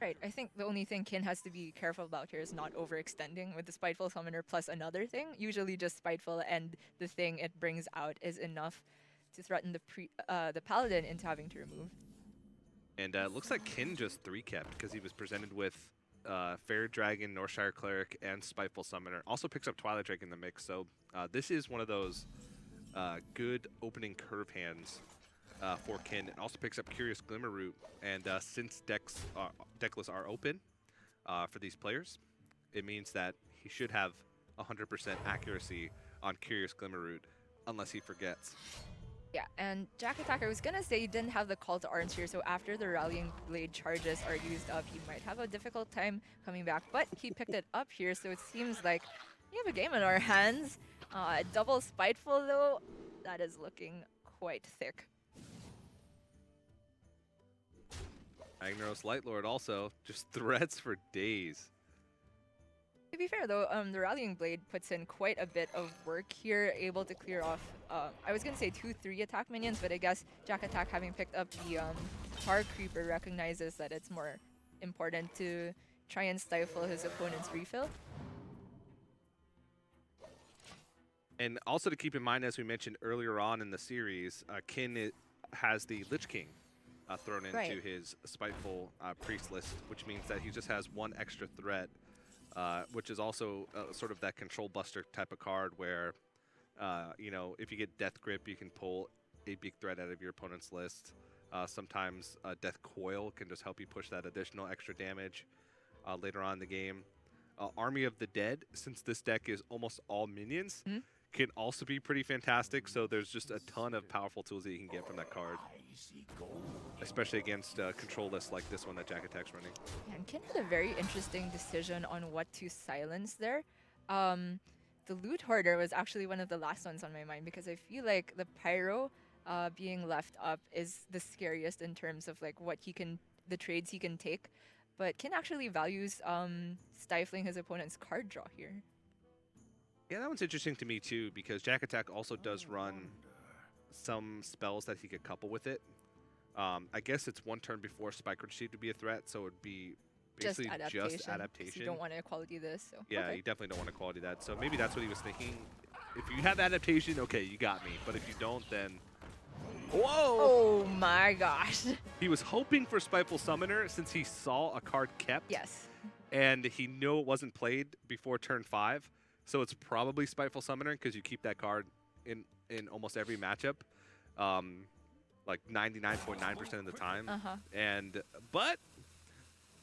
Right, I think the only thing Kin has to be careful about here is not overextending with the Spiteful Summoner plus another thing. Usually just Spiteful and the thing it brings out is enough to threaten the Paladin into having to remove. And it looks like Kin just 3-kept because he was presented with Fair Dragon, Northshire Cleric, and Spiteful Summoner. Also picks up Twilight Drake in the mix, so this is one of those good opening curve hands for Kin. It also picks up Curious Glimmerroot, and since deckless are open for these players, it means that he should have 100% accuracy on Curious Glimmerroot, unless he forgets. Yeah, and Jack Attack, I was gonna say he didn't have the call to arms here, so after the Rallying Blade charges are used up, he might have a difficult time coming back, but he picked it up here, so it seems like we have a game in our hands. Double Spiteful though, that is looking quite thick. Agnaros Lightlord also just threats for days. To be fair though, the Rallying Blade puts in quite a bit of work here, able to clear off, I was gonna say 2-3 attack minions, but I guess Jack Attack having picked up the Car Creeper recognizes that it's more important to try and stifle his opponent's refill. And also to keep in mind, as we mentioned earlier on in the series, Kin has the Lich King thrown into his Spiteful Priest list, which means that he just has one extra threat, which is also sort of that Control Buster type of card where, you know, if you get Death Grip, you can pull a big threat out of your opponent's list. Sometimes Death Coil can just help you push that additional extra damage later on in the game. Army of the Dead, since this deck is almost all minions, can also be pretty fantastic. So there's just a ton of powerful tools that you can get from that card, especially against control lists like this one that Jack Attack's running. Yeah, and Kin had a very interesting decision on what to silence there. The Loot Hoarder was actually one of the last ones on my mind because I feel like the Pyro being left up is the scariest in terms of like what he can, the trades he can take. But Kin actually values stifling his opponent's card draw here. Yeah, that one's interesting to me too, because Jack Attack also does run some spells that he could couple with it. I guess it's one turn before Spike Receive to be a threat, so it would be basically just adaptation. You don't want to equality this. So. Yeah, okay. You definitely don't want to quality that. So maybe that's what he was thinking. If you have adaptation, okay, you got me. But if you don't, then... Whoa! Oh my gosh. He was hoping for Spiteful Summoner since he saw a card kept. Yes. And he knew it wasn't played before turn 5. So it's probably Spiteful Summoner because you keep that card in almost every matchup, like 99.9% of the time. But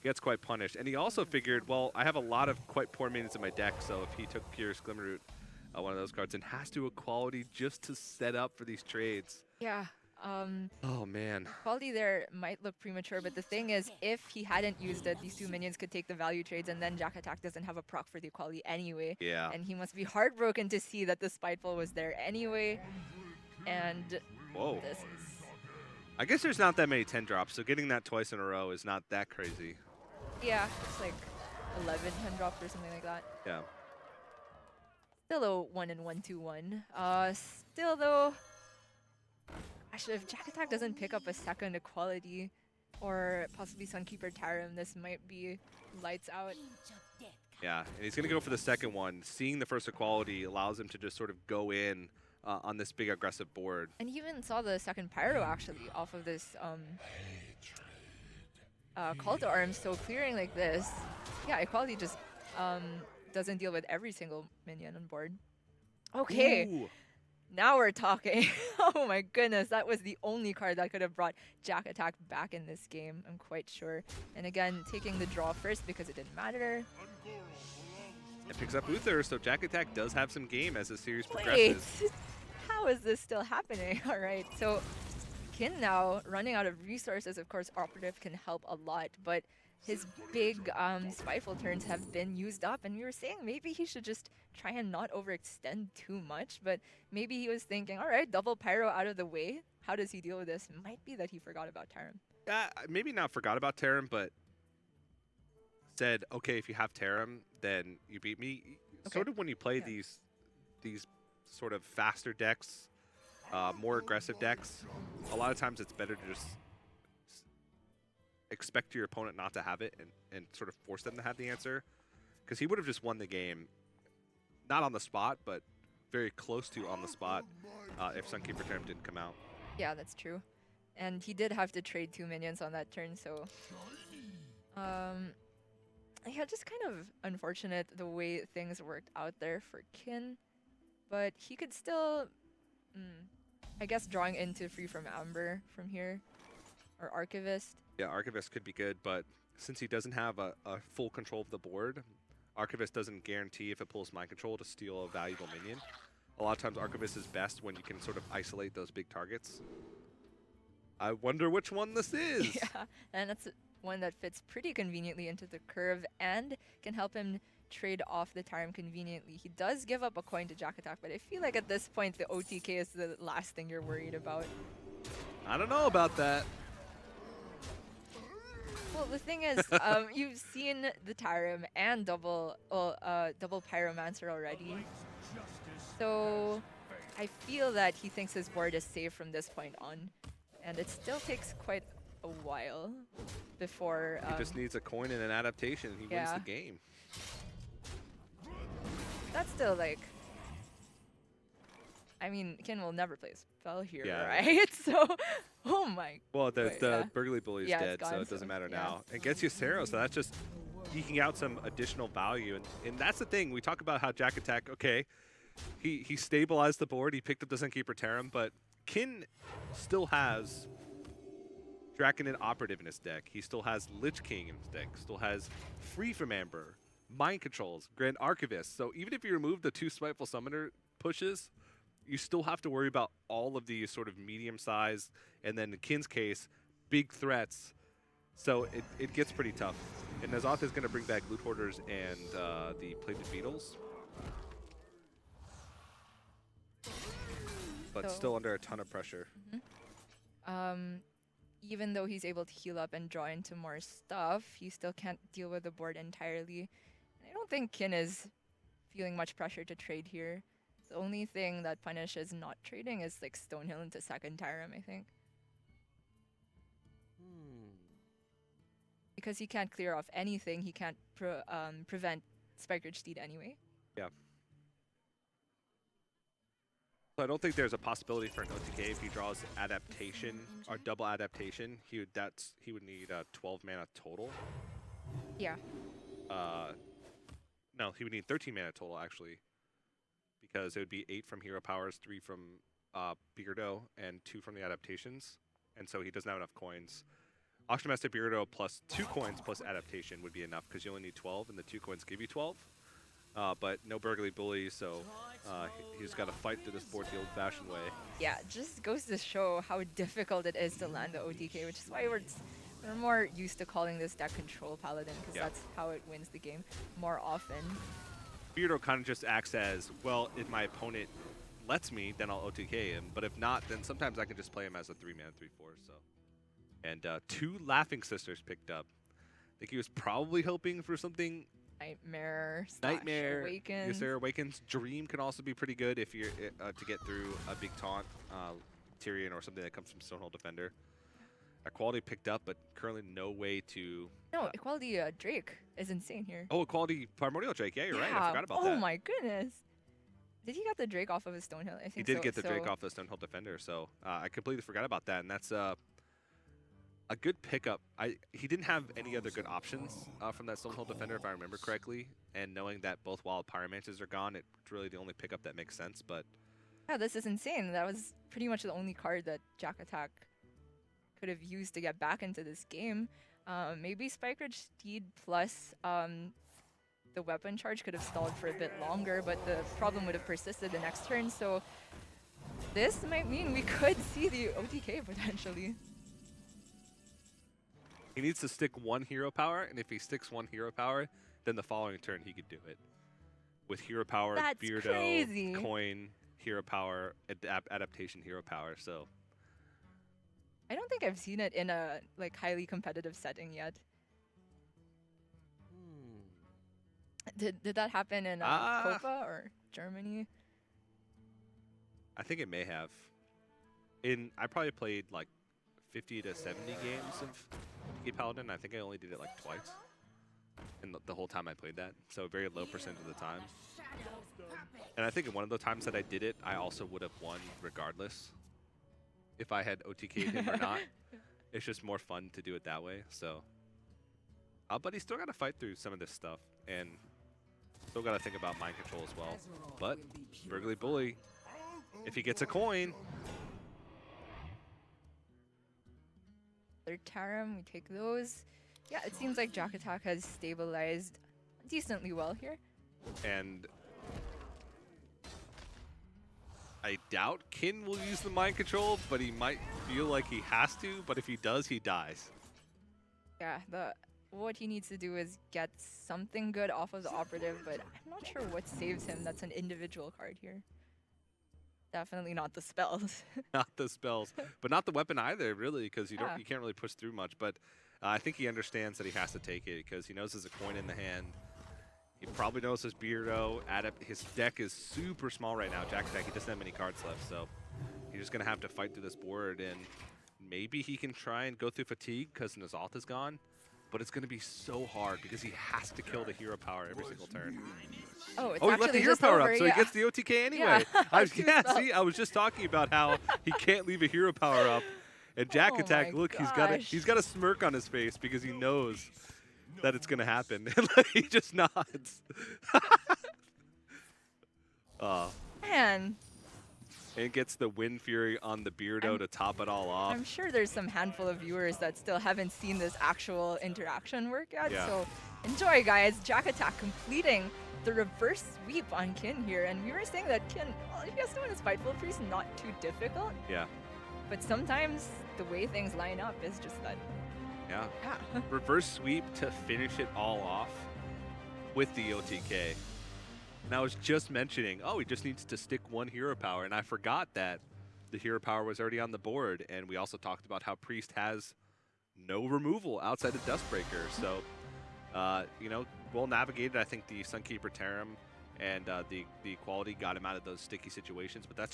gets quite punished. And he also figured, well, I have a lot of quite poor minions in my deck, so if he took Curious Glimmerroot, one of those cards, and has to equality just to set up for these trades. Yeah. Oh man. Quality there might look premature, but the thing is, if he hadn't used it, these two minions could take the value trades, and then Jack Attack doesn't have a proc for the equality anyway. Yeah. And he must be heartbroken to see that the Spiteful was there anyway. And whoa. This is... I guess there's not that many 10 drops, so getting that twice in a row is not that crazy. Yeah, it's like 11 10 drops or something like that. Yeah. Still a 1 and 1 2 1. Still though. Actually, if Jack Attack doesn't pick up a second equality, or possibly Sunkeeper Tarim, this might be lights out. Yeah, and he's going to go for the second one. Seeing the first equality allows him to just sort of go in on this big aggressive board. And he even saw the second Pyro, actually, off of this call to arms, so clearing like this, yeah, equality just doesn't deal with every single minion on board. Okay. Ooh. Now we're talking. Oh my goodness, that was the only card that could have brought Jack Attack back in this game, I'm quite sure. And again, taking the draw first because it didn't matter. It picks up Uther, so Jack Attack does have some game as the series progresses. Wait, how is this still happening? All right, so Kin now running out of resources. Of course, Operative can help a lot, but his big Spiteful turns have been used up, and we were saying maybe he should just try and not overextend too much, but maybe he was thinking, all right, double Pyro out of the way. How does he deal with this? It might be that he forgot about Tarim. Maybe not forgot about Tarim, but said, okay, if you have Tarim, then you beat me. Okay. Sort of when you play these sort of faster decks, more aggressive decks, a lot of times it's better to just expect your opponent not to have it and sort of force them to have the answer. Because he would have just won the game, not on the spot, but very close to on the spot if Sunkeeper Term didn't come out. Yeah, that's true. And he did have to trade 2 minions on that turn, so... yeah, just kind of unfortunate the way things worked out there for Kin. But he could still... I guess drawing into Free from Amber from here. Or Archivist. Yeah, Archivist could be good, but since he doesn't have a full control of the board, Archivist doesn't guarantee if it pulls Mind Control to steal a valuable minion. A lot of times Archivist is best when you can sort of isolate those big targets. I wonder which one this is! Yeah, and that's one that fits pretty conveniently into the curve and can help him trade off the Tyram conveniently. He does give up a coin to Jack Attack, but I feel like at this point the OTK is the last thing you're worried about. I don't know about that. Well, the thing is, you've seen the Tyram and double Pyromancer already. So I feel that he thinks his board is safe from this point on. And it still takes quite a while before... he just needs a coin and an adaptation and he wins the game. That's still like... I mean, Kin will never play spell here, right? So, oh my... Well, the Burgley Bully is dead, so it doesn't matter now. And gets you Sero, so that's just eking out some additional value. And that's the thing, we talk about how Jack Attack, okay, he stabilized the board, he picked up the Sunkeeper Terram, but Kin still has Draconin Operative in his deck. He still has Lich King in his deck. Still has Free from Amber, Mind Controls, Grand Archivist. So even if you remove the 2 Spiteful Summoner pushes, you still have to worry about all of these sort of medium-sized, and then in Kin's case, big threats. So it gets pretty tough. And N'Zoth is going to bring back Loot Hoarders and the Plated Beetles. But still under a ton of pressure. Even though he's able to heal up and draw into more stuff, he still can't deal with the board entirely. I don't think Kin is feeling much pressure to trade here. The only thing that punishes not trading is like Stonehill into second Tyram, I think. Because he can't clear off anything, he can't prevent Spikeridge Steed anyway. Yeah. So I don't think there's a possibility for an OTK if he draws adaptation or double adaptation. He would need 12 mana total. Yeah. No, he would need 13 mana total actually, because it would be 8 from Hero Powers, 3 from Beardo, and 2 from the adaptations. And so he doesn't have enough coins. Auction Master Beardo plus 2 coins plus adaptation would be enough because you only need 12, and the 2 coins give you 12. But no Burgley Bully, so he's got to fight through this board the old-fashioned way. Yeah, it just goes to show how difficult it is to land the OTK, which is why we're more used to calling this deck Control Paladin, because that's how it wins the game more often. Beardo kind of just acts as, well, if my opponent lets me, then I'll OTK him. But if not, then sometimes I can just play him as a 3-mana 3/4. So, and 2 Laughing Sisters picked up. I think he was probably hoping for something. Nightmare. Awakens. Yes, there Awakens. Dream can also be pretty good if you're to get through a big taunt, Tyrion or something that comes from Stonehold Defender. Equality picked up, but currently no way to... No, Equality Drake is insane here. Oh, Equality Primordial Drake. Yeah, you're right. I forgot about that. Oh my goodness. Did he get the Drake off of his Stonehill? I think he did get the Drake off of Stonehill Defender, so I completely forgot about that, and that's a good pickup. He didn't have any other good options from that Stonehill Defender, if I remember correctly, and knowing that both Wild Pyromancers are gone, it's really the only pickup that makes sense, but... Yeah, this is insane. That was pretty much the only card that Jack Attack could have used to get back into this game. Maybe Spikeridge Steed plus the weapon charge could have stalled for a bit longer, but the problem would have persisted the next turn, so this might mean we could see the OTK potentially. He needs to stick 1 hero power, and if he sticks 1 hero power, then the following turn he could do it. With hero power, Beardo, coin, hero power, adaptation hero power, so... I don't think I've seen it in a highly competitive setting yet. Did that happen in Copa or Germany? I think it may have. I probably played like 50 to 70 games of OTK Paladin. I think I only did it like twice in the whole time I played that. So very low percent of the time. And I think in one of the times that I did it, I also would have won regardless if I had OTK'd him or not. It's just more fun to do it that way. So, but he's still got to fight through some of this stuff, and still got to think about mind control as well. But Burgly Bully, if he gets a coin. Third Tarim, we take those. Yeah, it seems like Jack Attack has stabilized decently well here. And I doubt Kin will use the mind control, but he might feel like he has to. But if he does, he dies. Yeah, what he needs to do is get something good off of the operative, but I'm not sure what saves him. That's an individual card here. Definitely not the spells. Not the spells, but not the weapon either, really, because you can't really push through much. But I think he understands that he has to take it because he knows there's a coin in the hand. He probably knows his Beardo. His deck is super small right now. Jack Attack, he doesn't have many cards left, so he's just gonna have to fight through this board, and maybe he can try and go through fatigue because N'Zoth is gone. But it's gonna be so hard because he has to kill the hero power every single turn. Oh, he left the hero power up, so he gets the OTK anyway. See, I was just talking about how he can't leave a hero power up. And Jack Attack, look, he's got a smirk on his face because he knows that it's gonna happen. And he just nods. Man. And gets the Wind Fury on the Beardo to top it all off. I'm sure there's some handful of viewers that still haven't seen this actual interaction work yet. Yeah. So enjoy, guys. Jack Attack completing the reverse sweep on Kin here. And we were saying that Kin, well, he has to win his Spiteful Priest, not too difficult. Yeah. But sometimes the way things line up is just that. Yeah. Reverse sweep to finish it all off with the OTK. And I was just mentioning, he just needs to stick one hero power. And I forgot that the hero power was already on the board. And we also talked about how Priest has no removal outside of Dustbreaker. So, well navigated. I think the Sunkeeper Tarim and the quality got him out of those sticky situations. But that's